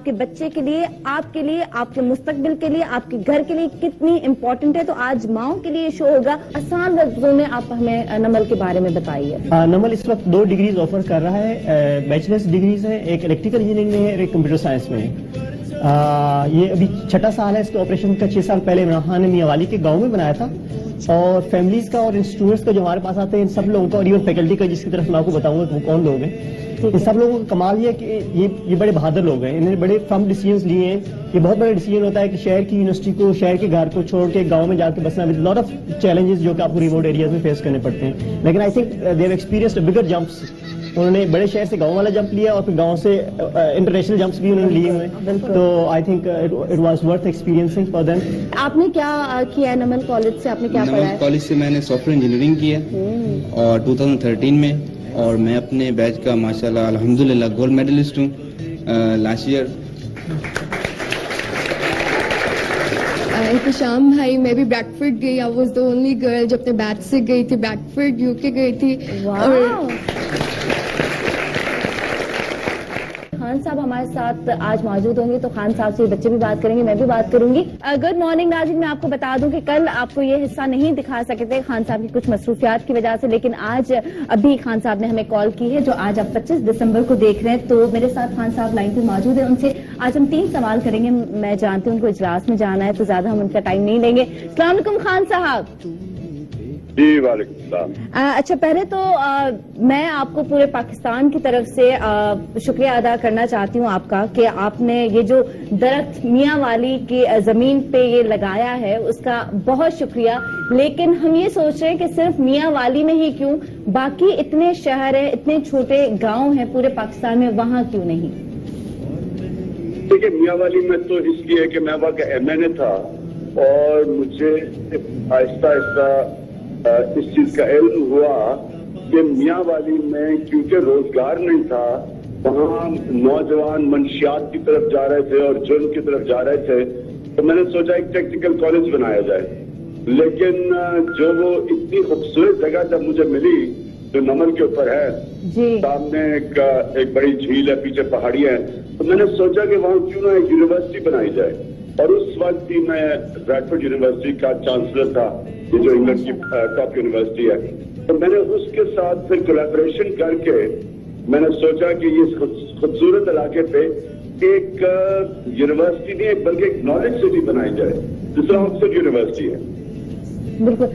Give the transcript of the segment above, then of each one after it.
آپ کے بچے کے لیے، آپ کے مستقبل کے لیے، آپ کے گھر کے لیے کتنی امپورٹنٹ ہے. تو آج ماؤں کے لیے شو ہوگا. آسان لفظوں میں آپ ہمیں نمل کے بارے میں بتائیے. نمل اس وقت 2 ڈگریز آفر کر رہا ہے. بیچلرس ڈگریز ہیں، ایک الیکٹریکل انجینئرنگ میں ہے اور ایک کمپیوٹر سائنس میں ہے. یہ ابھی 6واں سال ہے اس کے آپریشن کا. 6 سال پہلے عمران خان نے میاں والی کے گاؤں میں بنایا تھا. اور فیملیز کا اور اسٹوڈنٹس کا جو ہمارے پاس آتے ہیں ان سب لوگوں کا، اور ایون فیکلٹی کا جس کی طرف میں آپ کو بتاؤں گا کہ وہ کون لوگ ہیں، ان سب لوگوں کا کمال یہ ہے کہ یہ بڑے بہادر لوگ ہیں. انہوں نے بڑے فرم ڈیسیجنز لیے ہیں. یہ بہت بڑا ڈیسیجن ہوتا ہے کہ شہر کی یونیورسٹی کو، شہر کے گھر کو چھوڑ کے گاؤں میں جا کے بسنا ود لاٹ آف چیلنجز جو کہ آپ کو ریموٹ ایریاز میں فیس کرنے پڑتے ہیں. لیکن I think they have experienced bigger jumps. انہوں نے بڑے شہر سے گاؤں والا جمپ لیا اور پھر گاؤں سے انٹرنیشنل جمپس بھی انہوں نے لیے ہوئے. تو I think it was worth experiencing for them. آپ نے کیا کیا ہے نمل کالج سے؟ آپ نے کیا پڑھا ہے؟ نمل کالج سے میں نے سافٹ ویئر انجینئرنگ کی ہے اور 2013 میں. اور میں اپنے بیچ کا ماشاءاللہ الحمدللہ گولڈ میڈلسٹ ہوں لاسٹ ایئر. احتشام بھائی، میں بھی بریڈ فورڈ گئی. I was the only girl جو اپنے بیچ سے گئی تھی. بریڈ فورڈ UK گئی تھی. خان صاحب ہمارے ساتھ آج موجود ہوں گے تو خان صاحب سے بچے بھی بات کریں گے، میں بھی بات کروں گی. گڈ مارننگ ناظرین. میں آپ کو بتا دوں کہ کل آپ کو یہ حصہ نہیں دکھا سکے تھے خان صاحب کی کچھ مصروفیات کی وجہ سے، لیکن آج ابھی خان صاحب نے ہمیں کال کی ہے جو آج آپ 25 دسمبر کو دیکھ رہے ہیں. تو میرے ساتھ خان صاحب لائن پہ موجود ہیں. ان سے آج ہم 3 سوال کریں گے. میں جانتی ہوں ان کو اجلاس میں جانا ہے تو زیادہ ہم ان کا ٹائم نہیں لیں گے. السلام علیکم خان صاحب. جی وعلیکم السلام. اچھا، پہلے تو میں آپ کو پورے پاکستان کی طرف سے شکریہ ادا کرنا چاہتی ہوں آپ کا کہ آپ نے یہ جو درخت میاں والی کی زمین پہ یہ لگایا ہے اس کا بہت شکریہ. لیکن ہم یہ سوچ رہے ہیں کہ صرف میاں والی میں ہی کیوں، باقی اتنے شہر ہیں، اتنے چھوٹے گاؤں ہیں پورے پاکستان میں، وہاں کیوں نہیں؟ دیکھیے، میاں والی میں تو اس لیے کہ میں وہاں کا MNA تھا اور مجھے آہستہ آہستہ اس چیز کا علم ہوا کہ میاں والی میں کیونکہ روزگار نہیں تھا، وہاں نوجوان منشیات کی طرف جا رہے تھے اور جرم کی طرف جا رہے تھے. تو میں نے سوچا ایک ٹیکنیکل کالج بنایا جائے. لیکن جو وہ اتنی خوبصورت جگہ جب مجھے ملی جو نمل کے اوپر ہے، سامنے ایک بڑی جھیل ہے، پیچھے پہاڑی ہے، تو میں نے سوچا کہ وہاں کیوں نہ ایک یونیورسٹی بنائی جائے. اور اس وقت ہی میں بریڈ فورڈ یونیورسٹی کا چانسلر تھا، یہ جو انگلینڈ کی ٹاپ یونیورسٹی ہے. تو میں نے اس کے ساتھ پھر کولیبریشن کر کے میں نے سوچا کہ یہ خوبصورت علاقے پہ ایک یونیورسٹی نہیں بلکہ ایک نالج سٹی بنائی جائے جس طرح آکسفورڈ یونیورسٹی ہے. بالکل.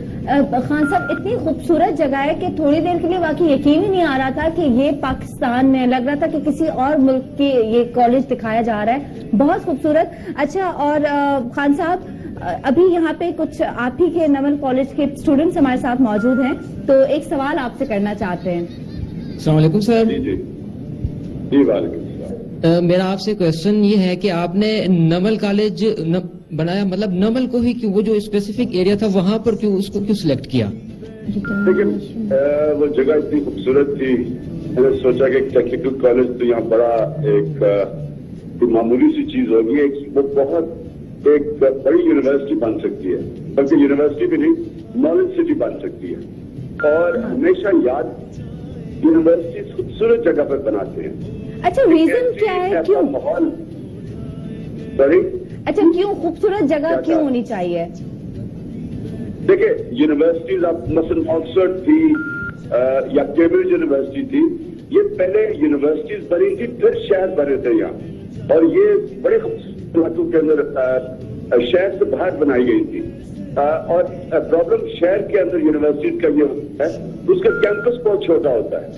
خان صاحب، اتنی خوبصورت جگہ ہے کہ تھوڑی دیر کے لیے واقعی یقین ہی نہیں آ رہا تھا کہ یہ پاکستان میں، لگ رہا تھا کہ کسی اور ملک کی یہ کالج دکھایا جا رہا ہے. بہت خوبصورت. اچھا، اور خان صاحب ابھی یہاں پہ کچھ آپ ہی کے نمل کالج کے اسٹوڈنٹس ہمارے ساتھ موجود ہیں تو ایک سوال آپ سے کرنا چاہتے ہیں. السلام علیکم سر. جی وعلیکم السلام. میرا آپ سے کوشچن یہ ہے کہ آپ نے نمل کالج بنایا، مطلب نمل کو ہی کیوں، وہ جو اسپیسیفک ایریا تھا وہاں پر کیوں، اس کو کیوں سلیکٹ کیا؟ لیکن وہ جگہ اتنی خوبصورت تھی، میں نے سوچا کہ ایک ٹیکنیکل کالج تو یہاں بڑا ایک معمولی سی چیز ہوگی، وہ بہت ایک بڑی یونیورسٹی بن سکتی ہے، بلکہ یونیورسٹی بھی نہیں نالج سٹی بن سکتی ہے. اور ہمیشہ یاد یونیورسٹی خوبصورت جگہ پر بناتے ہیں. اچھا، ریزن کیا ہے کیوں؟ ماحول سوری، اچھا کیوں خوبصورت جگہ کیوں ہونی چاہیے؟ دیکھیں، یونیورسٹیز اب مثلا آکسفورڈ تھی یا کیمبرج یونیورسٹی تھی، یہ پہلے یونیورسٹیز بنی تھی پھر شہر بنے تھے یہاں، اور یہ بڑے خوبصورت علاقوں کے اندر شہر سے باہر بنائی گئی تھی. اور پرابلم شہر کے اندر یونیورسٹیز کا یہ ہوتا ہے اس کا کیمپس بہت چھوٹا ہوتا ہے.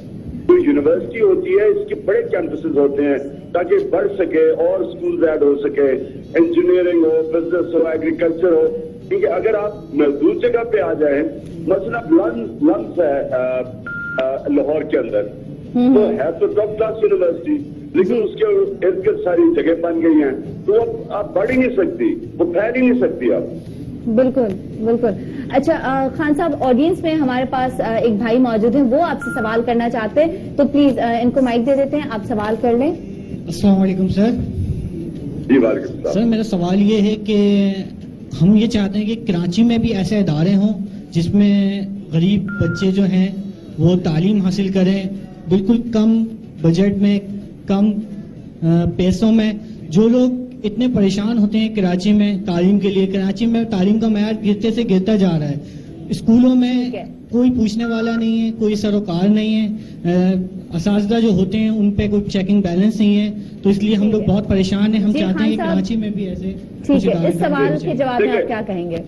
جو یونیورسٹی ہوتی ہے اس کے بڑے کیمپسز ہوتے ہیں تاکہ بڑھ سکے اور اسکول ایڈ ہو سکے، انجینئرنگ ہو، بزنس ہو، ایگریکلچر ہو. کیونکہ اگر آپ محدود جگہ پہ آ جائیں، مثلا لمس ہے لاہور کے اندر، تو ہے تو ٹاپ کلاس یونیورسٹی، لیکن اس کے ارد گرد ساری جگہ بن گئی ہیں تو آپ بڑھ ہی نہیں سکتی، وہ پھیل ہی نہیں سکتی آپ. بالکل بالکل. اچھا خان صاحب، آڈینس میں ہمارے پاس ایک بھائی موجود ہیں، وہ آپ سے سوال کرنا چاہتے ہیں تو پلیز ان کو مائک دے دیتے ہیں، آپ سوال کر لیں. السلام علیکم سر. جی وعلیکم السلام. سر میرا سوال یہ ہے کہ ہم یہ چاہتے ہیں کہ کراچی میں بھی ایسے ادارے ہوں جس میں غریب بچے جو ہیں وہ تعلیم حاصل کریں بالکل کم بجٹ میں، کم پیسوں میں، جو لوگ اتنے پریشان ہوتے ہیں کراچی میں تعلیم کے لیے، کراچی میں تعلیم کا معیار گرتے سے گرتا جا رہا ہے. اسکولوں میں کوئی پوچھنے والا نہیں ہے، کوئی سروکار نہیں ہے، اساتذہ جو ہوتے ہیں ان پہ کوئی چیکنگ بیلنس نہیں ہے، تو اس لیے ہم لوگ بہت پریشان ہیں. ہم چاہتے ہیں کہ کراچی میں بھی ایسے ٹھیک ہے. اس سوال کے جواب میں آپ کیا کہیں گے؟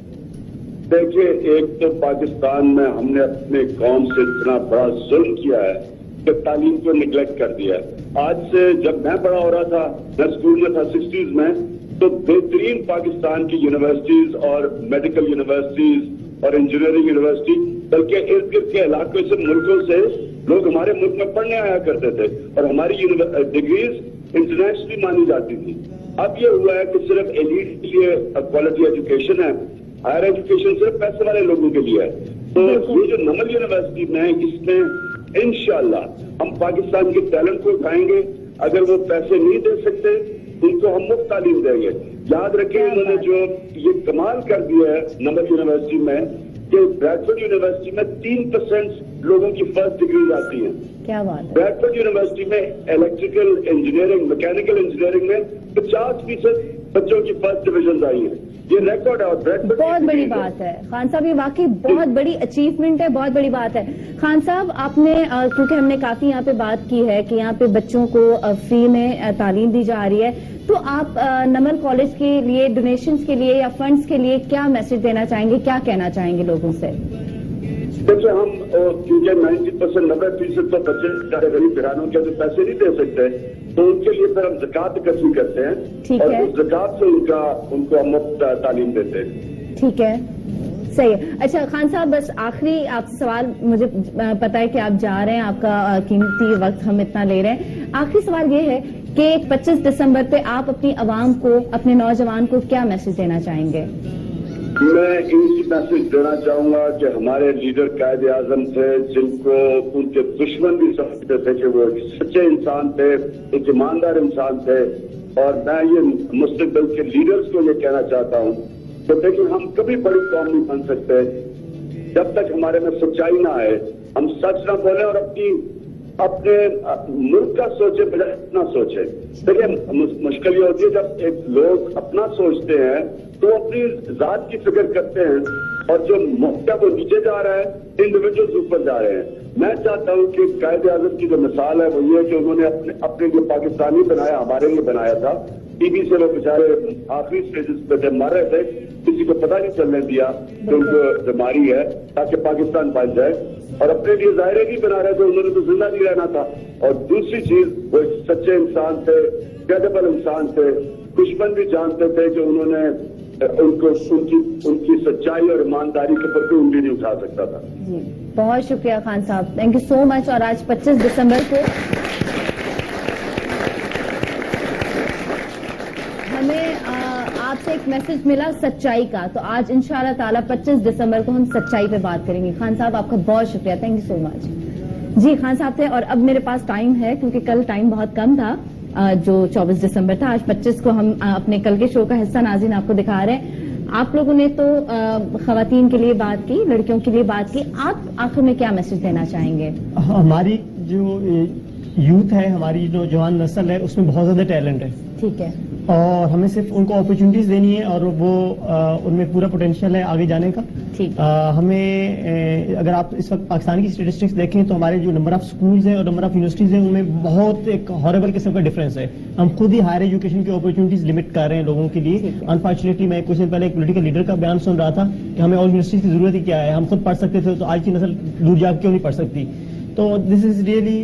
دیکھیے، ایک تو پاکستان میں ہم نے اپنے قوم سے اتنا بڑا ظلم کیا ہے کہ تعلیم کو نگلیکٹ کر دیا ہے. آج سے جب میں بڑا ہو رہا تھا، میں اسکول میں تھا 60s میں، تو بہترین پاکستان کی یونیورسٹیز اور میڈیکل یونیورسٹیز اور انجینئرنگ یونیورسٹی، بلکہ ارد گرد کے علاقوں سے، ملکوں سے لوگ ہمارے ملک میں پڑھنے آیا کرتے تھے اور ہماری ڈگریز انٹرنیشنلی مانی جاتی تھی. اب یہ ہوا ہے کہ صرف ایلیٹ کے لیے کوالٹی ایجوکیشن ہے، ہائر ایجوکیشن صرف پیسے والے لوگوں کے لیے ہے. تو یہ جو نمل یونیورسٹی میں، اس میں انشاءاللہ ہم پاکستان کے ٹیلنٹ کو اٹھائیں گے. اگر وہ پیسے نہیں دے سکتے ان کو ہم مفت تعلیم دیں گے. یاد رکھیں، انہوں نے جو یہ کمال کر دیا ہے نمل یونیورسٹی میں کہ بریڈفورڈ یونیورسٹی میں 3% لوگوں کی فرسٹ ڈگریز آتی ہیں. کیا بات ہے. بریڈفورڈ یونیورسٹی میں الیکٹریکل انجینئرنگ، میکینیکل انجینئرنگ میں 50% بچوں کی فرسٹ ڈویژن آئی ہیں. یہ ریکارڈ ہے اور بہت بڑی بات ہے خان صاحب، یہ واقعی بہت بڑی اچیومنٹ ہے، بہت بڑی بات ہے. خان صاحب، آپ نے کیونکہ ہم نے کافی یہاں پہ بات کی ہے کہ یہاں پہ بچوں کو فری میں تعلیم دی جا رہی ہے، تو آپ نمل کالج کے لیے ڈونیشنز کے لیے یا فنڈز کے لیے کیا میسج دینا چاہیں گے، کیا کہنا چاہیں گے لوگوں سے؟ دیکھیے، ہم کیونکہ 90% 90% تو بچے سارے غریب گھرانوں کے جو پیسے نہیں دے سکتے، تو ان کے لیے پھر ہم زکوٰۃ اکٹھی کرتے ہیں اور اس زکوٰۃ سے ان کو ہم مفت تعلیم دیتے ہیں. ٹھیک ہے، صحیح ہے. اچھا خان صاحب، بس آخری آپ سے سوال، مجھے پتا ہے کہ آپ جا رہے ہیں، آپ کا قیمتی وقت ہم اتنا لے رہے ہیں. آخری سوال یہ ہے کہ 25 دسمبر پہ آپ اپنی عوام کو، اپنے نوجوان کو کیا میسج دینا چاہیں گے؟ میں ان کی میسج دینا چاہوں گا کہ ہمارے لیڈر قائد اعظم تھے، جن کو ان کے دشمن بھی سمجھتے تھے کہ وہ سچے انسان تھے، ایک ایماندار انسان تھے. اور میں یہ مستقبل کے لیڈرز کو یہ کہنا چاہتا ہوں کہ دیکھیں، ہم کبھی بڑی قوم نہیں بن سکتے جب تک ہمارے میں سچائی نہ آئے، ہم سچ نہ بولیں اور اپنے ملک کا سوچے بجائے اپنا سوچے. دیکھیں، مشکل یہ ہوتی ہے جب ایک لوگ اپنا سوچتے ہیں تو اپنی ذات کی فکر کرتے ہیں اور جو موقع وہ نیچے جا رہا ہے، انڈیویجولز اوپر جا رہے ہیں. میں چاہتا ہوں کہ قائد اعظم کی جو مثال ہے وہ یہ ہے کہ انہوں نے اپنے لیے پاکستانی بنایا، ہمارے لیے بنایا تھا. ٹی وی سے وہ بیچارے آخری اسٹیجز پہ جب مر رہے تھے، کسی کو پتہ نہیں چلنے دیا کہ ان کو بیماری ہے، تاکہ پاکستان بن جائے. اور اپنے لیے ظاہرے بھی بنا رہے تھے، انہوں نے تو زندہ نہیں رہنا تھا. اور دوسری چیز، وہ ایک سچے انسان تھے، کریڈیبل انسان تھے. دشمن بھی جانتے تھے کہ انہوں نے ان کی سچائی اور ایمانداری کے اوپر کوئی انگلی نہیں اٹھا سکتا تھا. جی، بہت شکریہ خان صاحب، تھینک یو سو مچ. اور آج 25 دسمبر کو ہمیں آپ سے ایک میسج ملا سچائی کا، تو آج انشاءاللہ تعالی 25 دسمبر کو ہم سچائی پہ بات کریں گے. خان صاحب، آپ کا بہت شکریہ، تھینک یو سو مچ. جی، خان صاحب تھے. اور اب میرے پاس ٹائم ہے کیونکہ کل ٹائم بہت کم تھا، جو 24 دسمبر تھا. آج 25 کو ہم اپنے کل کے شو کا حصہ ناظرین آپ کو دکھا رہے ہیں. آپ لوگوں نے تو خواتین کے لیے بات کی، لڑکیوں کے لیے بات کی، آپ آخر میں کیا میسج دینا چاہیں گے؟ ہماری جو یوتھ ہے، ہماری جو جوان نسل ہے، اس میں بہت زیادہ ٹیلنٹ ہے. ٹھیک ہے. اور ہمیں صرف ان کو اپرچونٹیز دینی ہے اور وہ ان میں پورا پوٹینشیل ہے آگے جانے کا. ٹھیک. ہمیں اگر آپ اس وقت پاکستان کی اسٹیٹسٹکس دیکھیں تو ہمارے جو نمبر آف سکولز ہیں اور نمبر آف یونیورسٹیز ہیں ان میں بہت ایک ہارریبل قسم کا ڈفرینس ہے. ہم خود ہی ہائر ایجوکیشن کی اپرچونٹیز لمٹ کر رہے ہیں لوگوں کے لیے. انفارچونیٹلی میں کچھ دن پہلے ایک پولیٹیکل لیڈر کا بیان سن رہا تھا کہ ہمیں اور یونیورسٹیز کی ضرورت ہی کیا ہے، ہم خود پڑھ سکتے تھے تو آج کی نسل دور جا کے کیوں نہیں پڑھ سکتی. تو دس از ریئلی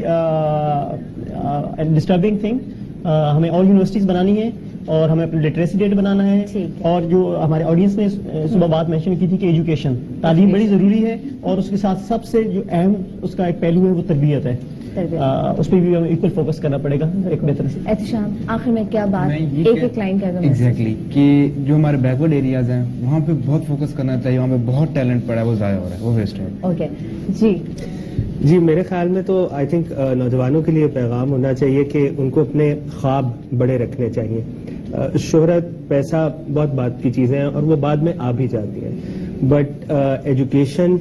ڈسٹربنگ تھنگ. ہمیں اور یونیورسٹیز بنانی ہے اور ہمیں اپنے لٹریسی ریٹ بنانا ہے. اور جو ہمارے آڈینس نے صبح بات مینشن کی تھی کہ ایجوکیشن، تعلیم بڑی ضروری ہے اور اس کے ساتھ سب سے جو اہم اس کا ایک پہلو ہے وہ تربیت ہے. اس پہ بھی ہمیں ایکول فوکس کرنا پڑے گا ایک بہتر سے. احتشام، آخر میں کیا بات ایک لائن کا ایگزیکٹلی کہ جو ہمارے بیکورڈ ایریاز ہیں وہاں پہ بہت فوکس کرنا چاہیے. وہاں پہ بہت ٹیلنٹ پڑا ہے، وہ ضائع ہو رہا ہے، وہ ویسٹ ہے. اوکے جی، میرے خیال میں تو آئی تھنک نوجوانوں کے لیے پیغام ہونا چاہیے کہ ان کو اپنے خواب بڑے رکھنے چاہیے. شہرت، پیسہ بہت بات کی چیزیں ہیں اور وہ بعد میں آ بھی جاتی ہیں، بٹ ایجوکیشن،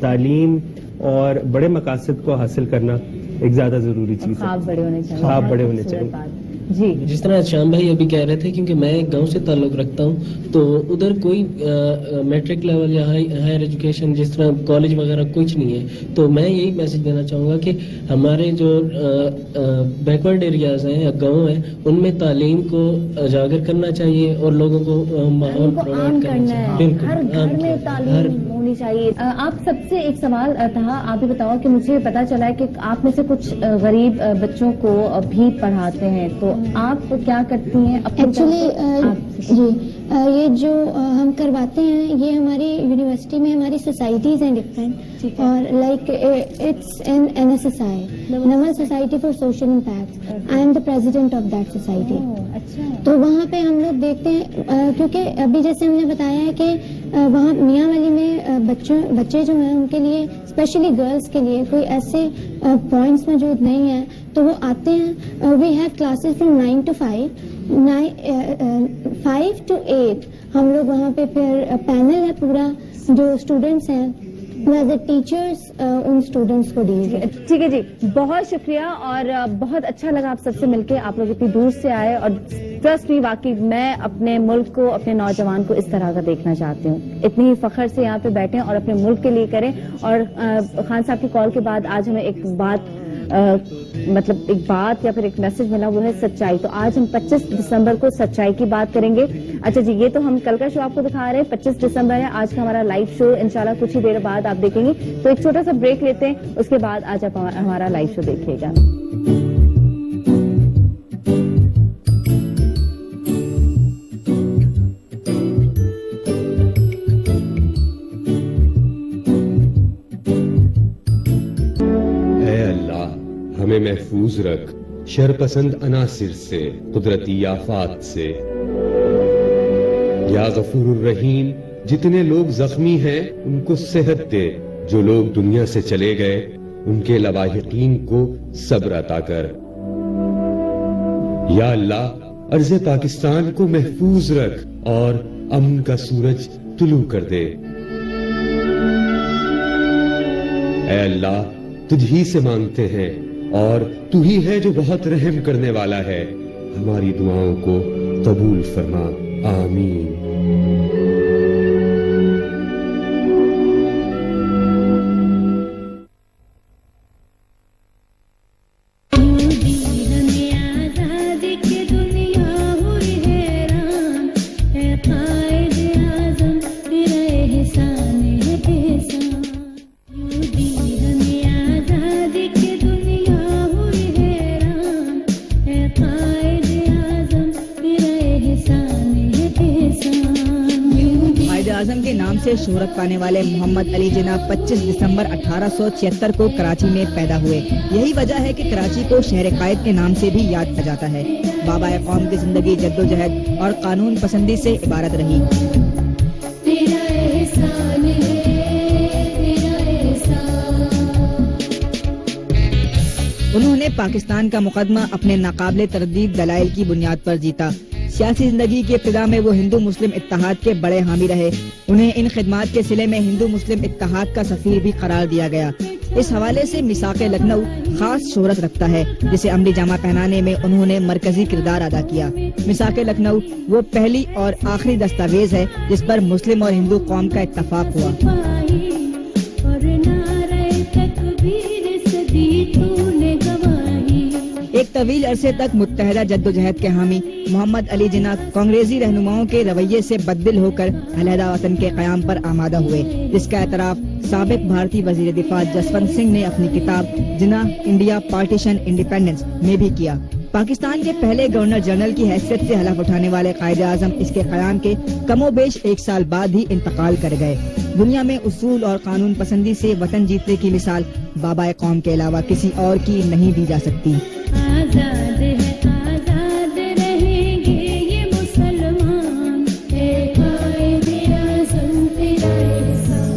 تعلیم اور بڑے مقاصد کو حاصل کرنا ایک زیادہ ضروری چیز ہے. خواب بڑے ہونے چاہیے. خواب بڑے ہونے چاہیے. جی جس طرح شام بھائی ابھی کہہ رہے تھے، کیونکہ میں ایک گاؤں سے تعلق رکھتا ہوں، تو ادھر کوئی میٹرک لیول یا ہائر ایجوکیشن جس طرح کالج وغیرہ کچھ نہیں ہے. تو میں یہی میسج دینا چاہوں گا کہ ہمارے جو بیکورڈ ایریاز ہیں یا گاؤں ہیں ان میں تعلیم کو اجاگر کرنا چاہیے اور لوگوں کو ماحول پرووائڈ کرنا چاہیے. بالکل ہر گھر میں تعلیم ہونی چاہیے. آپ سب سے ایک سوال تھا، آپ بھی بتاؤ کہ مجھے پتا چلا ہے کہ آپ میں سے کچھ غریب بچوں کو بھی پڑھاتے ہیں، تو آپ کیا کرتی ہیں؟ ایکچولی جی یہ جو ہم کرواتے ہیں یہ ہماری یونیورسٹی میں ہماری سوسائٹیز ہیں ڈفرینٹ، اور like it's in NSSI NUML society for social impact. I am the president of that society. تو وہاں پہ ہم لوگ دیکھتے ہیں، کیونکہ ابھی جیسے ہم نے بتایا ہے کہ وہاں میاں والی میں بچے جو ہیں ان کے لیے اسپیشلی گرلس کے لیے کوئی ایسے پوائنٹس موجود نہیں ہیں، تو وہ آتے ہیں. We have classes from 9 to 5 5 to 8. ہم لوگ وہاں پہ پھر پینل ہے پورا، جو اسٹوڈینٹس ہیں as a teachers in students کو ڈیل کرتے ہیں. ٹھیک ہے جی، بہت شکریہ اور بہت اچھا لگا آپ سب سے مل کے. آپ لوگ اتنی دور سے آئے اور ٹرسٹ می، واقعی میں اپنے ملک کو، اپنے نوجوان کو اس طرح کا دیکھنا چاہتی ہوں. اتنی ہی فخر سے یہاں پہ بیٹھیں اور اپنے ملک کے لیے کریں. اور خان صاحب کی کال کے بعد آج ہمیں ایک بات یا پھر ایک میسج ملا، وہ ہے سچائی. تو آج ہم 25 دسمبر کو سچائی کی بات کریں گے. اچھا جی، یہ تو ہم کل کا شو آپ کو دکھا رہے ہیں، 25 دسمبر ہے آج کا ہمارا لائیو شو. انشاءاللہ کچھ ہی دیر بعد آپ دیکھیں گے. تو ایک چھوٹا سا بریک لیتے ہیں، اس کے بعد آج آپ ہمارا لائیو شو دیکھیے گا. ہمیں محفوظ رکھ شر پسند عناصر سے، قدرتی آفات سے. یا غفور الرحیم، جتنے لوگ زخمی ہیں ان کو صحت دے، جو لوگ دنیا سے چلے گئے ان کے لواحقین کو صبر عطا کر. یا اللہ، ارض پاکستان کو محفوظ رکھ اور امن کا سورج طلوع کر دے. اے اللہ، تجھ ہی سے مانگتے ہیں اور تو ہی ہے جو بہت رحم کرنے والا ہے. ہماری دعاؤں کو قبول فرما. آمین. شہرت پانے والے محمد علی جناح 25 دسمبر 1876 کو کراچی میں پیدا ہوئے. یہی وجہ ہے کہ کراچی کو شہر قائد کے نام سے بھی یاد کیا جاتا ہے. بابا قوم کی زندگی جدوجہد اور قانون پسندی سے عبارت رہی. انہوں نے پاکستان کا مقدمہ اپنے ناقابل تردید دلائل کی بنیاد پر جیتا. سیاسی زندگی کی ابتدا میں وہ ہندو مسلم اتحاد کے بڑے حامی رہے. انہیں ان خدمات کے صلے میں ہندو مسلم اتحاد کا سفیر بھی قرار دیا گیا. اس حوالے سے میثاق لکھنؤ خاص شہرت رکھتا ہے، جسے عملی جامہ پہنانے میں انہوں نے مرکزی کردار ادا کیا. میثاق لکھنؤ وہ پہلی اور آخری دستاویز ہے جس پر مسلم اور ہندو قوم کا اتفاق ہوا. ایک طویل عرصے تک متحدہ جدوجہد کے حامی محمد علی جناح کانگریسی رہنماؤں کے رویے سے بددل ہو کر علیحدہ وطن کے قیام پر آمادہ ہوئے، جس کا اعتراف سابق بھارتی وزیر دفاع جسونت سنگھ نے اپنی کتاب جناح انڈیا پارٹیشن انڈیپینڈنس میں بھی کیا. پاکستان کے پہلے گورنر جنرل کی حیثیت سے حلف اٹھانے والے قائد اعظم اس کے قیام کے کم و بیش 1 سال بعد ہی انتقال کر گئے. دنیا میں اصول اور قانون پسندی سے وطن جیتنے کی مثال بابا قوم کے علاوہ کسی اور کی نہیں دی جا سکتی. آزاد ہے آزاد رہیں گے یہ مسلمان، اے قائد اعظم تیرا احسان.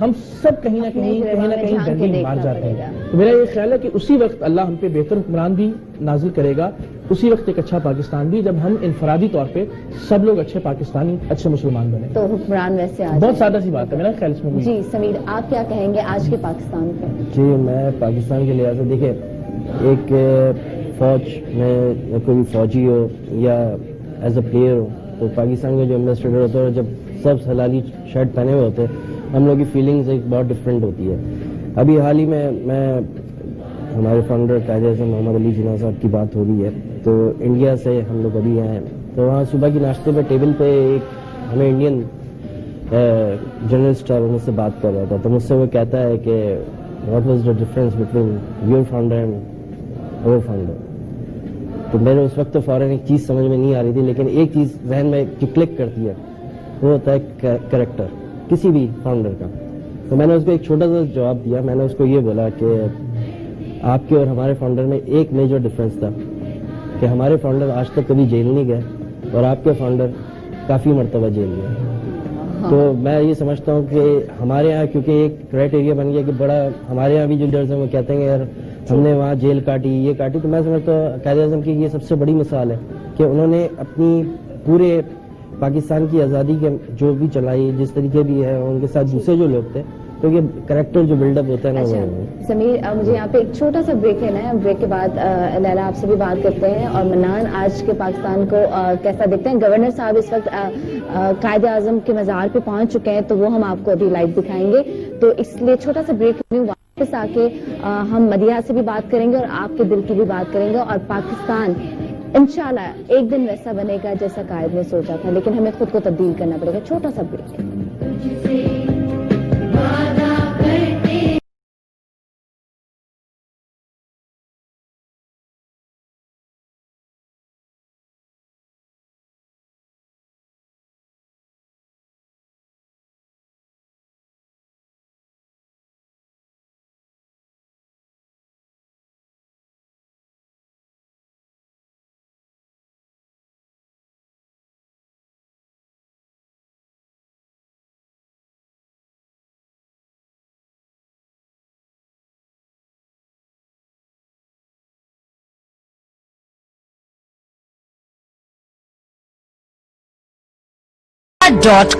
ہم سب کہیں نہ کہیں بندی مار جاتے ہیں. تو میرا یہ خیال ہے کہ اسی وقت اللہ ہم پہ بہتر حکمران بھی نازل کرے گا, اسی وقت ایک اچھا پاکستان بھی, جب ہم انفرادی طور پہ سب لوگ اچھے پاکستانی, اچھے مسلمان بنے. تو حکمران ویسے بہت سادہ سی بات ہے میرا خیال اس میں. جی سمیر, آپ کیا کہیں گے آج کے پاکستان پہ؟ جی میں پاکستان کے لحاظ سے دیکھیں, ایک فوج میں کوئی فوجی ہو یا ایز اے پلیئر ہو, تو پاکستان کا جو ایمبیسڈر ہوتا ہے, جب سب حلالی شرٹ پہنے ہوئے ہوتے ہیں, ہم لوگ کی فیلنگز ایک بہت ڈفرینٹ ہوتی ہے. ابھی حال ہی میں ہمارے فاؤنڈر قائد اعظم محمد علی جناح صاحب کی بات ہو رہی ہے, تو انڈیا سے ہم لوگ ابھی آئے ہیں, تو وہاں صبح کی ناشتے پہ ٹیبل پہ ایک ہمیں انڈین جرنلسٹ ہے, وہ مجھ سے بات کر رہا تھا, تو مجھ سے وہ کہتا ہے کہ what was the difference between your founder and over founder. تو میرے اس وقت تو فوراً ایک چیز سمجھ میں نہیں آ رہی تھی, لیکن ایک چیز ذہن میں جو کلک کرتی ہے وہ ہوتا ہے کریکٹر کسی بھی فاؤنڈر کا. تو میں نے اس کو ایک چھوٹا سا جواب دیا, میں نے اس کو یہ بولا کہ آپ کے اور ہمارے فاؤنڈر میں ایک میجر ڈفرینس تھا کہ ہمارے فاؤنڈر آج تک کبھی جیل نہیں گئے اور آپ کے فاؤنڈر کافی مرتبہ جیل گئے. تو میں یہ سمجھتا ہوں کہ ہمارے یہاں کیونکہ ایک کرائٹیریا بن گیا کہ بڑا, ہمارے یہاں بھی جو لیڈرز ہیں وہ کہتے ہیں کہ یار ہم نے وہاں جیل کاٹی, یہ کاٹی, تو میں سمجھتا ہوں قائد اعظم کی یہ سب سے بڑی مثال ہے کہ انہوں نے اپنی پورے پاکستان کی آزادی کے جو بھی چلائی, جس طریقے بھی ہے, ان کے ساتھ دوسرے جو لوگ تھے, تو یہ کریکٹر جو بلڈ اپ ہوتا ہے نا. سمیر, مجھے یہاں پہ ایک چھوٹا سا بریک لینا ہے, بریک کے بعد لیلا آپ سے بھی بات کرتے ہیں, اور منان آج کے پاکستان کو کیسا دیکھتے ہیں. گورنر صاحب اس وقت قائد اعظم کے مزار پہ پہنچ چکے ہیں, تو وہ ہم آپ کو ابھی لائیو دکھائیں گے, تو اس لیے چھوٹا سا بریک لوں, واپس آ کے ہم مدیحہ سے بھی بات کریں گے اور آپ کے دل کی بھی بات کریں گے, اور پاکستان انشاءاللہ ایک دن ویسا بنے گا جیسا قائد نے سوچا تھا, لیکن ہمیں خود کو تبدیل کرنا پڑے گا. چھوٹا سا بریک.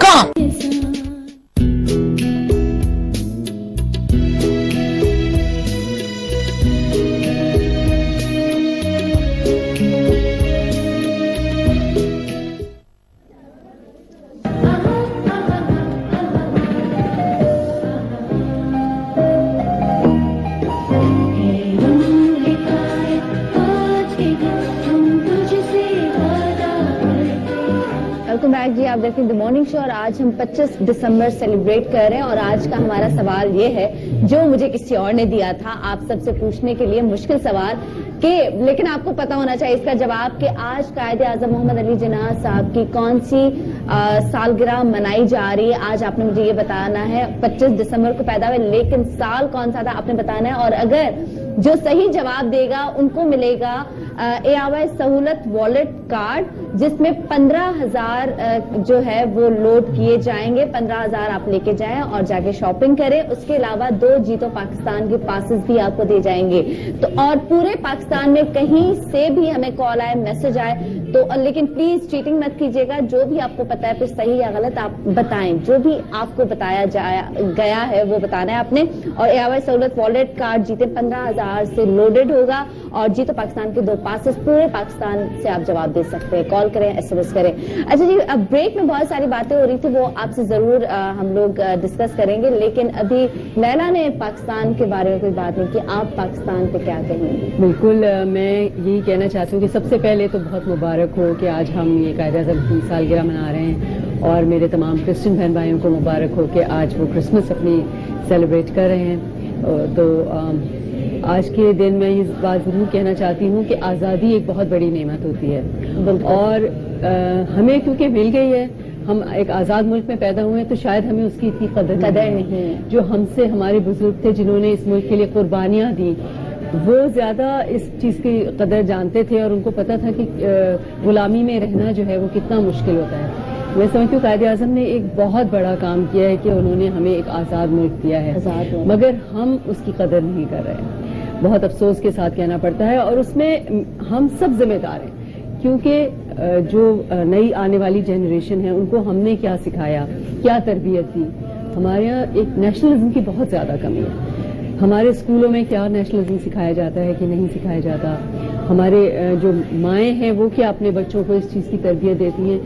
.com ویلکم بیک جی, آپ دیکھیں دی مارننگ شو, اور آج ہم 25 دسمبر سیلیبریٹ کر رہے ہیں, اور آج کا ہمارا سوال یہ ہے جو مجھے کسی اور نے دیا تھا آپ سب سے پوچھنے کے لیے, مشکل سوال کہ لیکن آپ کو پتا ہونا چاہیے اس کا جواب, کہ آج قائد اعظم محمد علی جناح صاحب کی کون سی سالگرہ منائی جا رہی ہے. آج آپ نے مجھے یہ بتانا ہے, 25 دسمبر کو پیدا ہوئے, لیکن سال کون سا تھا آپ نے بتانا ہے, اور اگر جو صحیح جواب دے گا ان کو ملے گا AOI سہولت والیٹ کارڈ, جس میں 15,000 جو ہے وہ لوڈ کیے جائیں گے. 15,000 آپ لے کے جائیں اور جا کے شاپنگ کریں. اس کے علاوہ 2 جیتو پاکستان کے پاسز بھی آپ کو دے جائیں گے. تو اور پورے پاکستان میں کہیں سے بھی ہمیں کال آئے, میسج آئے, تو لیکن پلیز چیٹنگ مت کیجیے گا. جو بھی آپ کو پتا ہے پھر صحیح یا غلط آپ بتائیں, جو بھی آپ کو بتایا گیا ہے وہ بتانا ہے آپ نے. اور AOI سہولت والیٹ کارڈ جیتے 15,000 سے لوڈڈ ہوگا, اور جیتو پاکستان کے 2 پاسز پورے پاکستان سے آپ جواب دے سکتے ہیں. کال کریں, SMS کریں. اچھا جی, اب بریک میں بہت ساری باتیں ہو رہی تھی, وہ آپ سے ضرور ہم لوگ ڈسکس کریں گے, لیکن ابھی لیلا نے پاکستان کے بارے میں کوئی بات نہیں کی. آپ پاکستان پہ کیا کہیں گے؟ بالکل, میں یہی کہنا چاہتی ہوں کہ سب سے پہلے تو بہت مبارک ہو کہ آج ہم یہ قائد اعظم کی سالگرہ منا رہے ہیں, اور میرے تمام کرسچن بہن بھائیوں کو مبارک ہو کہ آج وہ کرسمس اپنی سیلیبریٹ کر رہے ہیں. تو آج کے دن میں یہ بات ضرور کہنا چاہتی ہوں کہ آزادی ایک بہت بڑی نعمت ہوتی ہے, اور ہمیں کیونکہ مل گئی ہے, ہم ایک آزاد ملک میں پیدا ہوئے ہیں, تو شاید ہمیں اس کی اتنی قدر نہیں ہے. جو ہم سے ہمارے بزرگ تھے جنہوں نے اس ملک کے لیے قربانیاں دی, وہ زیادہ اس چیز کی قدر جانتے تھے, اور ان کو پتا تھا کہ غلامی میں رہنا جو ہے وہ کتنا مشکل ہوتا ہے. میں سمجھتی ہوں قائد اعظم نے ایک بہت بڑا کام کیا ہے کہ انہوں نے ہمیں ایک آزاد ملک دیا ہے، مگر ہم اس کی قدر نہیں کر رہے ہیں، بہت افسوس کے ساتھ کہنا پڑتا ہے، اور اس میں ہم سب ذمہ دار ہیں، کیونکہ جو نئی آنے والی جنریشن ہے ان کو ہم نے کیا سکھایا، کیا تربیت دی. ہمارے یہاں ایک نیشنلزم کی بہت زیادہ کمی ہے. ہمارے اسکولوں میں کیا نیشنلزم سکھایا جاتا ہے کہ نہیں سکھایا جاتا. ہمارے جو مائیں ہیں وہ کیا اپنے بچوں کو اس چیز کی تربیت دیتی ہیں.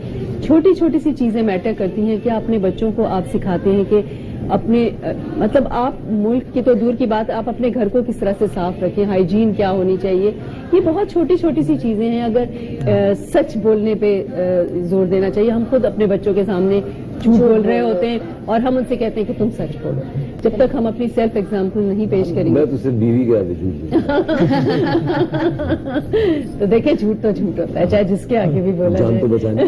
چھوٹی چھوٹی سی چیزیں میٹر کرتی ہیں. کیا اپنے بچوں کو آپ سکھاتے ہیں کہ اپنے مطلب آپ ملک کی تو دور کی بات، آپ اپنے گھر کو کس طرح سے صاف رکھیں، ہائیجین کیا ہونی چاہیے. یہ بہت چھوٹی چھوٹی سی چیزیں ہیں. اگر سچ بولنے پہ زور دینا چاہیے. ہم خود اپنے بچوں کے سامنے جھوٹ بول رہے ہوتے ہیں اور ہم ان سے کہتے ہیں کہ تم سچ بولو. جب تک ہم اپنی سیلف ایگزامپل نہیں پیش کریں گے. میں تو صرف بیوی کے آگے جھوٹ تو دیکھیں جھوٹ تو جھوٹ ہوتا ہے، چاہے جس کے آگے بھی بولا جان تو بچانے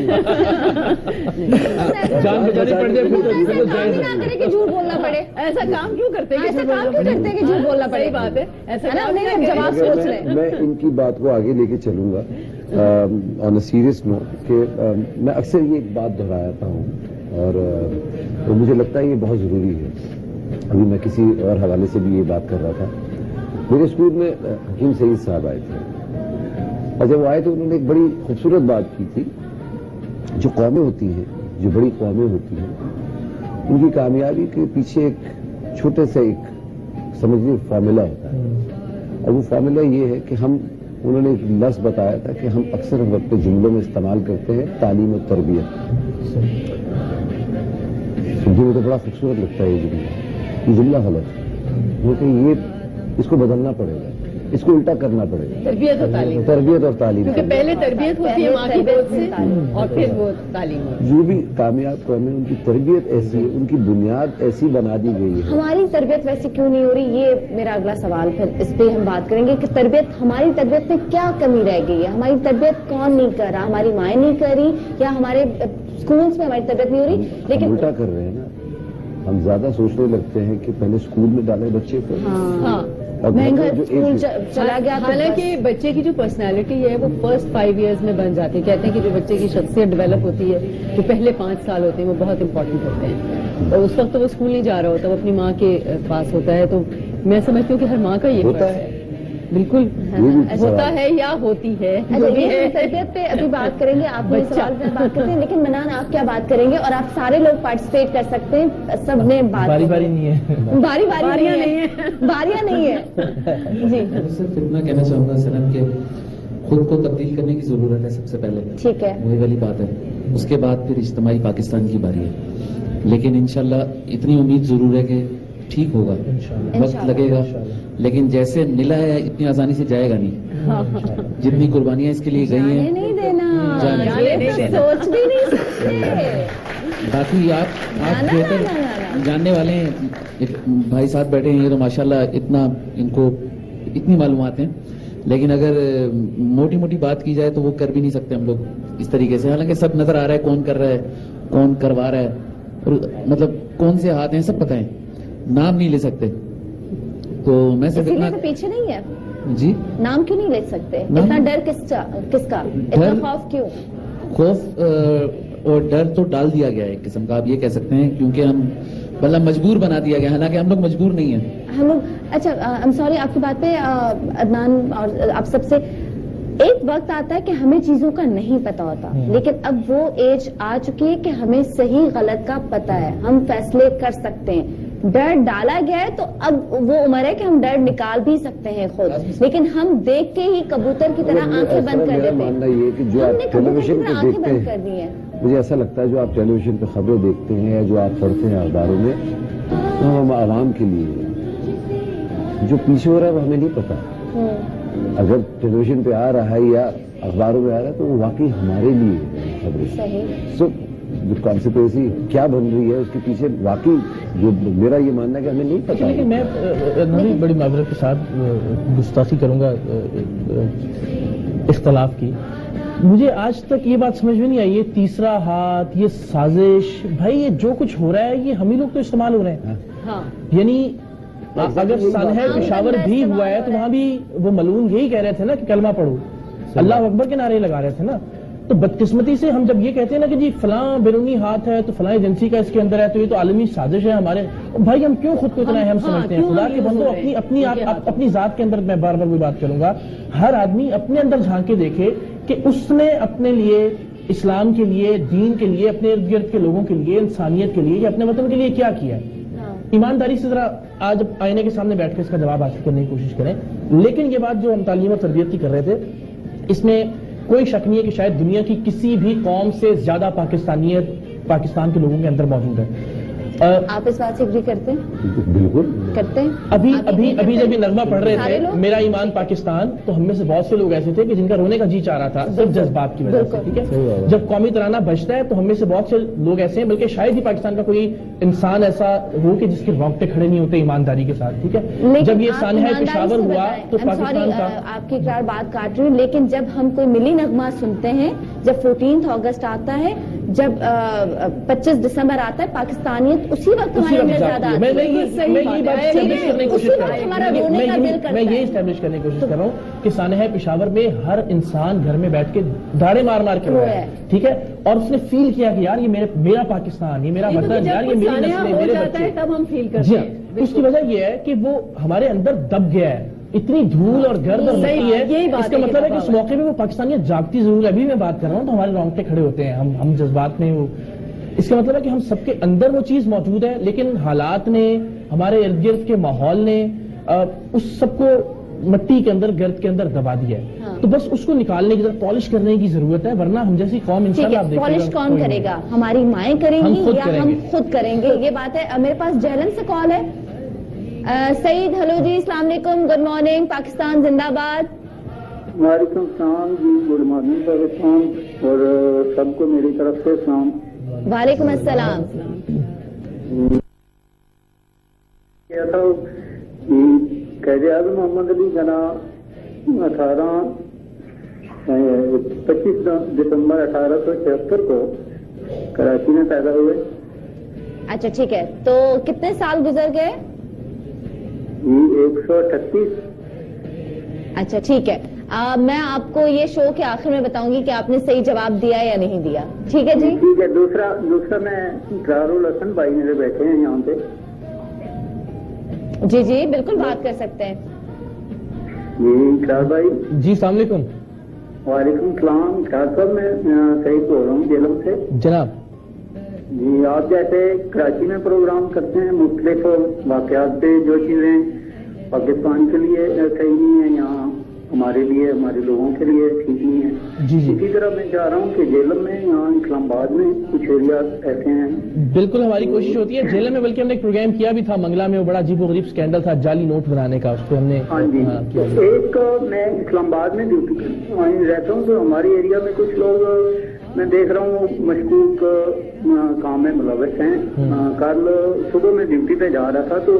جان بچانی پڑ کرے کہ جھوٹ بولنا پڑے. ایسا کام کیوں کرتے ہیں؟ ایسا کام کیوں کرتے ہیں کہ جھوٹ بولنا پڑے؟ بات ہے ایسا جواب سوچ رہے ہیں. میں ان کی بات کو آگے لے کے چلوں گا آن اے سیریس نوٹ کہ میں اکثر یہ ایک بات دہراتا ہوں اور مجھے لگتا ہے یہ بہت ضروری ہے. ابھی میں کسی اور حوالے سے بھی یہ بات کر رہا تھا. میرے اسکول میں حکیم سعید صاحب آئے تھے اور جب وہ آئے تو انہوں نے ایک بڑی خوبصورت بات کی تھی. جو قومیں ہوتی ہیں، جو بڑی قومیں ہوتی ہیں، ان کی کامیابی کے پیچھے ایک چھوٹے سے ایک سمجھیے فارمولا ہوتا ہے. اور وہ فارمولا یہ ہے کہ انہوں نے ایک لفظ بتایا تھا کہ ہم اکثر اپنے جملوں میں استعمال کرتے ہیں تعلیم و تربیت. مجھے تو بڑا خوبصورت لگتا ہے یہ جملہ غلط ہے، کیونکہ اس کو بدلنا پڑے گا، اس کو الٹا کرنا پڑے گا. تربیت اور تعلیم، تربیت اور تعلیم، کیونکہ پہلے تربیت ہوتی ہے ماں کی گود سے اور پھر وہ تعلیم. جو بھی کامیاب قومیں ان کی تربیت ایسی ہے، ان کی بنیاد ایسی بنا دی گئی ہے. ہماری تربیت ویسی کیوں نہیں ہو رہی؟ یہ میرا اگلا سوال. پھر اس پہ ہم بات کریں گے کہ ہماری تربیت میں کیا کمی رہ گئی ہے. ہماری تربیت کون نہیں کر رہا؟ ہماری مائیں نہیں کر رہی یا ہمارے اسکولس میں ہماری تربیت نہیں ہو رہی؟ لیکن الٹا کر رہے ہیں نا. ہم زیادہ سوچنے لگتے ہیں کہ پہلے اسکول میں ڈالے بچے کو. ہاں مہنگا اسکول چلا گیا. حالانکہ بچے کی جو پرسنالٹی ہے وہ فرسٹ 5 ایئرز میں بن جاتی ہے. کہتے ہیں کہ جو بچے کی شخصیت ڈیولپ ہوتی ہے جو پہلے 5 سال ہوتے ہیں وہ بہت امپورٹنٹ ہوتے ہیں. اور اس وقت تو وہ اسکول نہیں جا رہا ہوتا، وہ اپنی ماں کے پاس ہوتا ہے. تو میں سمجھتی ہوں کہ ہر ماں کا یہ ہوتا ہے. بالکل ہوتا ہے یا ہوتی ہے. تربیت پہ ابھی بات کریں گے. آپ سوال پہ بات کرتے ہیں، لیکن منان آپ کیا بات کریں گے؟ اور آپ سارے لوگ پارٹیسپیٹ کر سکتے ہیں. سب نے باری باری نہیں ہے، باریاں نہیں ہے، باریاں نہیں ہے. جی صرف اتنا کہنا چاہوں گا سنم کہ خود کو تبدیل کرنے کی ضرورت ہے سب سے پہلے. ٹھیک ہے، وہی والی بات ہے. اس کے بعد پھر اجتماعی پاکستان کی باری ہے. لیکن انشاءاللہ اتنی امید ضرور ہے کہ ٹھیک ہوگا. وقت لگے گا لیکن جیسے ملا ہے اتنی آسانی سے جائے گا نہیں. جتنی قربانیاں اس کے لیے گئی ہیں نہیں دینا، سوچ بھی نہیں سکتے. باقی آپ بہتر جاننے والے ہیں. ایک بھائی صاحب بیٹھے ہیں، یہ تو ماشاءاللہ اتنا ان کو اتنی معلومات ہیں. لیکن اگر موٹی موٹی بات کی جائے تو وہ کر بھی نہیں سکتے ہم لوگ اس طریقے سے. حالانکہ سب نظر آ رہا ہے کون کر رہا ہے، کون کروا رہا ہے، اور مطلب کون سے ہاتھ ہیں سب پتہ ہے. نام نہیں لے سکتے. تو میں صرف اتنا پیچھے نہیں ہے. جی نام کیوں نہیں لے سکتے؟ اتنا ڈر کس کا؟ اتنا خوف کیوں؟ خوف اور ڈر تو ڈال دیا گیا ہے ایک قسم کا، آپ یہ کہہ سکتے ہیں، کیونکہ ہم مطلب مجبور بنا دیا گیا. حالانکہ ہم لوگ مجبور نہیں ہیں. ہم لوگ اچھا سوری آپ کی بات پہ عدنان اور آپ سب سے ایک وقت آتا ہے کہ ہمیں چیزوں کا نہیں پتا ہوتا، لیکن اب وہ ایج آ چکی ہے کہ ہمیں صحیح غلط کا پتا ہے، ہم فیصلے کر سکتے ہیں. ڈر ڈالا گیا ہے تو اب وہ عمر ہے کہ ہم ڈر نکال بھی سکتے ہیں خود. لیکن ہم دیکھ کے ہی کبوتر کی طرح آنکھیں بند کر دیتے ہیں. ماننا یہ کہ جو آپ ٹیلی ویژن پہ دیکھتے ہیں، مجھے ایسا لگتا ہے جو آپ ٹیلی ویژن پہ خبریں دیکھتے ہیں یا جو آپ پڑھتے ہیں اخباروں میں، وہ ہم عوام کے لیے جو پیچھے ہو رہا ہے وہ ہمیں نہیں پتا. اگر ٹیلی ویژن پہ آ رہا ہے یا اخباروں میں آ رہا ہے تو وہ واقعی ہمارے لیے خبریں. سو جو کانسیکوینسی کیا بن رہی ہے اس کے پیچھے واقعی جو میرا یہ ماننا ہے کہ ہمیں نہیں پتا. لیکن میں بڑی معذرت کے ساتھ گستاخی کروں گا اختلاف کی. مجھے آج تک یہ بات سمجھ میں نہیں آئی، یہ تیسرا ہاتھ، یہ سازش، بھائی یہ جو کچھ ہو رہا ہے یہ ہم ہی لوگ تو استعمال ہو رہے ہیں. یعنی اگر سانحہ پشاور بھی ہوا ہے تو وہاں بھی وہ ملعون یہی کہہ رہے تھے نا کہ کلمہ پڑھو، اللہ اکبر کے نعرے لگا رہے تھے نا. تو بدقسمتی سے ہم جب یہ کہتے ہیں نا کہ جی فلاں بیرونی ہاتھ ہے تو فلاں ایجنسی کا اس کے اندر ہے تو یہ تو عالمی سازش ہے ہمارے، بھائی ہم کیوں خود کو اتنا اہم سمجھتے ہیں؟ خدا کے بندو اپنی ذات کے اندر میں بار بار وہی بات کروں گا، ہر آدمی اپنے اندر جھانک کے دیکھے کہ اس نے اپنے لیے، اسلام کے لیے، دین کے لیے، اپنے ارد گرد کے لوگوں کے لیے، انسانیت کے لیے یا اپنے وطن کے لیے کیا کیا ہے۔ ایمانداری سے ذرا آج آئینے کے سامنے بیٹھ کے اس کا جواب حاصل کرنے کی کوشش کریں۔ لیکن یہ بات جو ہم تعلیم اور تربیت کی کر رہے تھے، اس میں کوئی شک نہیں ہے کہ شاید دنیا کی کسی بھی قوم سے زیادہ پاکستانیت پاکستان کے لوگوں کے اندر موجود ہے۔ آپ اس بات سے اگری کرتے ہیں؟ بالکل کرتے ہیں۔ ابھی جب یہ نغمہ پڑھ رہے تھے میرا ایمان پاکستان، تو ہم میں سے بہت سے لوگ ایسے تھے کہ جن کا رونے کا جی چاہ رہا تھا صرف جذبات کی وجہ سے، ٹھیک ہے؟ جب قومی ترانہ بجتا ہے تو ہم میں سے بہت سے لوگ ایسے ہیں، بلکہ شاید ہی پاکستان کا کوئی انسان ایسا ہو کہ جس کے رونگٹے کھڑے نہیں ہوتے ایمانداری کے ساتھ، ٹھیک ہے؟ جب یہ سانحہ پشاور ہوا تو پاکستان کا، آپ کی اقرار بات کاٹ رہی ہوں، لیکن جب ہم کوئی ملی نغمہ سنتے ہیں، جب 14 اگست آتا ہے، جب 25 دسمبر آتا ہے، پاکستانیت اسی وقت ہمارے اندر زیادہ آتی ہے۔ میں یہ بات اسٹیبلش کرنے کی کوشش کر رہا ہوں کہ سانحہ پشاور میں ہر انسان گھر میں بیٹھ کے داڑے مار مار کے رہا ہے، ٹھیک ہے؟ اور اس نے فیل کیا کہ یار یہ میرا پاکستان، یہ میرا وطن، یار یہ میری نسلیں، میرے بچے، تب ہم فیل کرتے ہیں۔ اس کی وجہ یہ ہے کہ وہ ہمارے اندر دب گیا ہے، اتنی دھول اور گرد اور مٹی ہے۔ اس کا مطلب ہے کہ اس موقع میں وہ پاکستانیت جاگتی ضرور ہے، ابھی میں بات کر رہا ہوں تو ہمارے رونگٹے کھڑے ہوتے ہیں، ہم جذبات میں وہ، اس کا مطلب ہے کہ ہم سب کے اندر وہ چیز موجود ہے، لیکن حالات نے، ہمارے ارد گرد کے ماحول نے اس سب کو مٹی کے اندر، گرد کے اندر دبا دیا ہے۔ تو بس اس کو نکالنے کی ذرا پالش کرنے کی ضرورت ہے، ورنہ ہم جیسی قوم انشاءاللہ آپ دیکھیں گے پالش کون کرے گا؟ ہماری مائیں کریں گی یا ہم خود کریں گے؟ یہ بات ہے۔ میرے پاس جہلم سے کال ہے۔ سعید، ہلو جی، السلام علیکم، گڈ مارننگ، پاکستان زندہ باد۔ وعلیکم السلام جی، گڈ مارننگ پاکستان، اور سب کو میری طرف سے سلام۔ وعلیکم السلام۔ کیا تھا قائد اعظم محمد علی جناح 25 دسمبر 1876 کو کراچی میں پیدا ہوئے۔ اچھا ٹھیک ہے، تو کتنے سال گزر گئے؟ 138۔ اچھا ٹھیک ہے، میں آپ کو یہ شو کے آخر میں بتاؤں گی کہ آپ نے صحیح جواب دیا یا نہیں دیا، ٹھیک ہے جی؟ ٹھیک ہے۔ دوسرا میں اقرار الحسن بھائی میرے بیٹھے ہیں یہاں پہ۔ جی جی بالکل بات کر سکتے ہیں۔ جی اقرار بھائی۔ جی السلام علیکم۔ وعلیکم السلام، اقرار صاحب میں سعید بول رہا ہوں جہلم سے۔ جناب جی، آپ جیسے کراچی میں پروگرام کرتے ہیں مختلف واقعات پہ، جو چیزیں پاکستان کے لیے صحیح نہیں ہیں یہاں ہمارے لیے، ہمارے لوگوں کے لیے ٹھیک نہیں ہے، اسی طرح میں چاہ رہا ہوں کہ جہلم میں، یہاں اسلام آباد میں کچھ ایریاز ایسے ہیں۔ بالکل ہماری کوشش ہوتی ہے جہلم میں، بلکہ ہم نے ایک پروگرام کیا بھی تھا منگلا میں، وہ بڑا عجیب و غریب اسکینڈل تھا جعلی نوٹ بنانے کا، اس کو ہم نے ہاں جی ایک میں اسلام آباد میں ڈیوٹی رہتا ہوں تو ہماری ایریا میں کچھ لوگ میں دیکھ رہا ہوں مشکوک کام میں ملوث ہیں۔ کل صبح میں ڈیوٹی پہ جا رہا تھا تو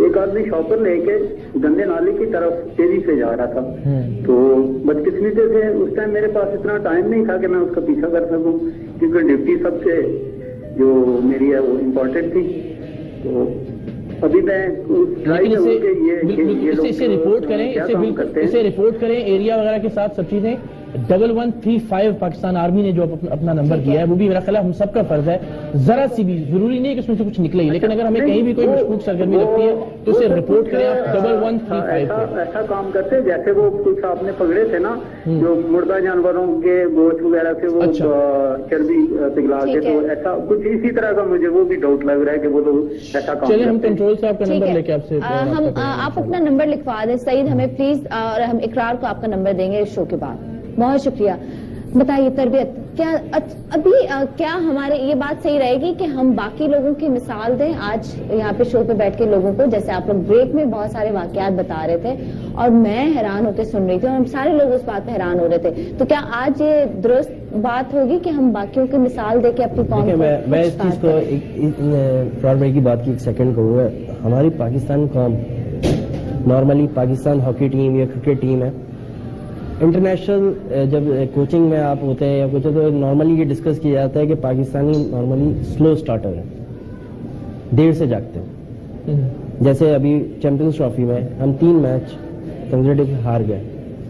ایک آدمی شاپر لے کے گندے نالے کی طرف تیزی سے جا رہا تھا، تو بدقسمتی سے اس ٹائم میرے پاس اتنا ٹائم نہیں تھا کہ میں اس کا پیچھا کر سکوں، کیونکہ ڈیوٹی سب سے جو میری ہے وہ امپورٹنٹ تھی۔ تو ابھی میں اسے رپورٹ کریں ایریا وغیرہ کے ساتھ سب چیزیں۔ 1135 پاکستان آرمی نے جو اپنا نمبر دیا ہے، وہ بھی میرا خیال ہم سب کا فرض ہے، ذرا سی بھی ضروری نہیں ہے کہ اس میں سے کچھ نکلے ہی، لیکن اگر ہمیں کہیں بھی کوئی مشکوک سرگرمی لگتی ہے تو اسے رپورٹ کریں آپ 1135 پہ۔ ایسا کام کرتے جیسے وہ کچھ آپ نے پکڑے تھے نا، جو مردہ جانوروں کے گوشت وغیرہ سے وہ چربی پگھلا کے، تو ایسا کچھ اسی طرح کا مجھے وہ بھی ڈاؤٹ لگ رہا ہے کہ وہ لوگ ایسا کام۔ چلیے ہم کنٹرول صاحب کا نمبر لے کے آپ سے، آپ اپنا نمبر لکھوا دیں سعید ہمیں پلیز، اور ہم اقرار کو آپ کا نمبر دیں گے اس شو کے بعد۔ بہت شکریہ۔ بتائیے تربیت کیا ابھی کیا ہمارے یہ بات صحیح رہے گی کہ ہم باقی لوگوں کی مثال دیں؟ آج یہاں پہ شو پہ بیٹھ کے لوگوں کو، جیسے آپ لوگ بریک میں بہت سارے واقعات بتا رہے تھے اور میں حیران ہو کے سن رہی تھی اور ہم سارے لوگ اس بات پہ حیران ہو رہے تھے، تو کیا آج یہ درست بات ہوگی کہ ہم باقیوں کی مثال دے کے اپنی قوم کو؟ میں اس چیز کو فرار بھائی کی بات کی ایک سیکنڈ کروں گا۔ ہماری پاکستان قوم نارملی پاکستان ہاکی ٹیم یا کرکٹ ٹیم ہے، انٹرنیشنل جب کوچنگ میں آپ ہوتے ہیں یا کچھ تو نارملی یہ ڈسکس کیا جاتا ہے کہ پاکستانی نارملی سلو سٹارٹر ہے، دیر سے جاگتے ہیں۔ جیسے ابھی چیمپئنز ٹرافی میں ہم 3 میچ کنزرٹیو ہار گئے،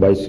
22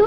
تو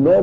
9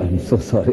I'm so sorry,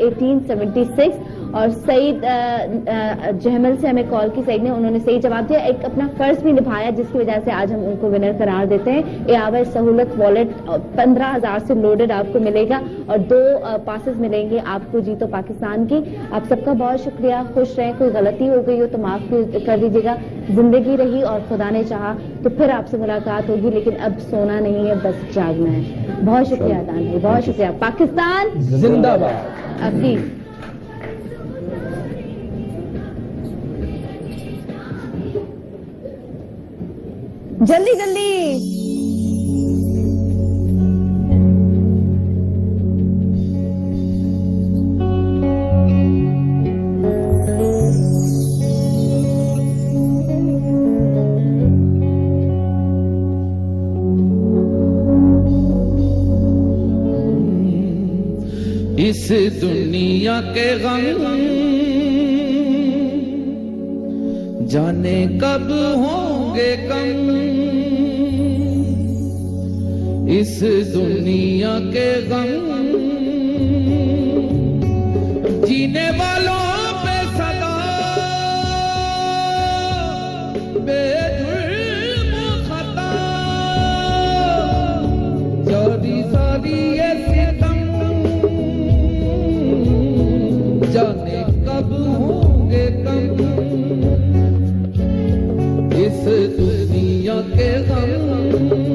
1876, اور سعید جہمل سے ہمیں کال کی سعید نے، انہوں نے صحیح جواب دیا، ایک اپنا فرض بھی نبھایا جس کی وجہ سے آج ہم ان کو ونر قرار دیتے ہیں. ایاور سہولت والیٹ 15,000 سے لوڈڈ آپ کو ملے گا اور 2 پاسز ملیں گے آپ کو جیتو پاکستان کی. آپ سب کا بہت شکریہ، خوش رہیں، کوئی غلطی ہو گئی ہو تو معاف کر دیجیے گا. زندگی رہی اور خدا نے چاہا تو پھر آپ سے ملاقات ہوگی، لیکن اب سونا نہیں ہے، بس جاگنا ہے. بہت شکریہ دان بھائی، بہت شکریہ. پاکستان زندہ باد. افیف جلدی جلدی. اس دنیا کے غم جانے کب ہوں گے کم، اس دنیا کے غم جینے والوں پہ صدا بے جرم و خطا جاری ساری جانے کب ہوں گے کم، اس دنیا کے غم